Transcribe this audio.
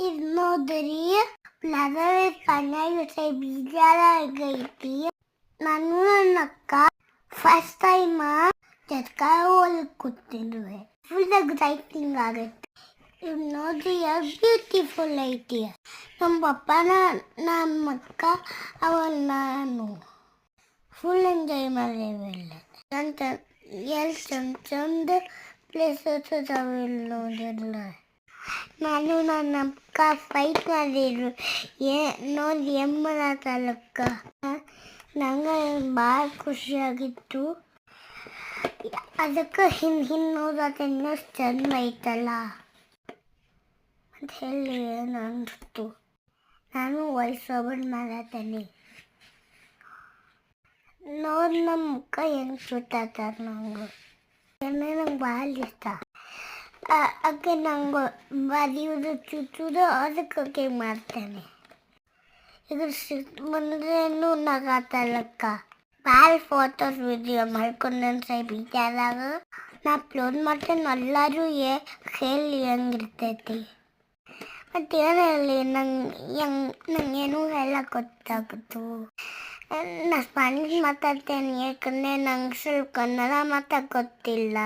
ಇದು ನೋಡ್ರಿ ಪ್ಲದರ್ ಕಣ್ಣಾಗಿ ಬೀಜಾರಾಗೈತಿ. ನಾನು ನನ್ನ ಅಕ್ಕ ಫಸ್ಟ್ ಟೈಮ್ ಚಟ್ಕಾಯ ಹೋಲಕ್ ಕೂತಿದ್ವಿ. ಫುಲ್ ಎಕ್ಸೈಟಿಂಗ್ ಆಗೈತಿ. ಇದು ನೋಡ್ರಿ ಎಷ್ಟು ಬ್ಯೂಟಿಫುಲ್ ಐತಿ. ನಮ್ಮ ಪಪ್ಪನ ನಮ್ಮ ಅಕ್ಕ ನಾನು ಫುಲ್ ಎಂಜಾಯ್ ಮಾಡಿವೆಲ್ಲ. ಎಲ್ಲಿ ಚಂದ ಪ್ಲೇಸಸ್ ಅದಾವೆ ಇಲ್ಲಿ ನೋಡಿರಲ್ಲ. ನಾನು ನನ್ನ ಅಕ್ಕ ಫೈಟ್ ಮಾಡಿದ್ರು. ನೋಡಿ ಮಾಡತ್ತಲ್ಲಕ್ಕ. ನಂಗೆ ಭಾಳ ಖುಷಿಯಾಗಿತ್ತು. ಅದಕ್ಕೆ ಹಿಂದೆ ನೋಡೋದು ಇನ್ನೂ ಚಂದ ಐತಲ್ಲ ಅಂತ ಹೇಳಿ ಅನಿಸ್ತು. ನಾನು ವಾಯ್ಸ್ ಓವರ್ ಮಾಡತ್ತೇನೆ. ನೋಡಿ ನಮ್ಮ ಮುಖ ಹೆಂಗೆ ಸುತ್ತಾತಾರ ನಂಗೆ. ನಂಗೆ ಭಾಳ ಇಷ್ಟ. ಅಕ್ಕೆ ನಂಗೆ ಬರೆಯೋದು ಚುಚ್ಚೋದು ಅದಕ್ಕೆ ಮಾಡ್ತೇನೆ. ಇದು ಬಂದ್ರೇನು ನಗಾತಲ್ಲಕ್ಕ. ಭಾಳ ಫೋಟೋಸ್ ವಿಡಿಯೋ ಮಾಡ್ಕೊಂಡು ಬೀಜಾದಾಗ ನಾ ಅಪ್ಲೋಡ್ ಮಾಡ್ತೇನೆ. ಎಲ್ಲರೂ ಹೇಳಿ ಹೆಂಗಿರ್ತೈತಿ ಮತ್ತು ಏನು ಹೇಳಿ ನಂಗೇನು ಹೇಳಕ್ಕೆ ಗೊತ್ತಾಗುತ್ತು. ನಾ ಸ್ಪಾನಿಷ್ ಮಾತಾಡ್ತೇನೆ ಯಾಕಂದರೆ ನಂಗೆ ಸ್ವಲ್ಪ ಕನ್ನಡ ಮಾತಾಡೋಕೆ ಗೊತ್ತಿಲ್ಲ.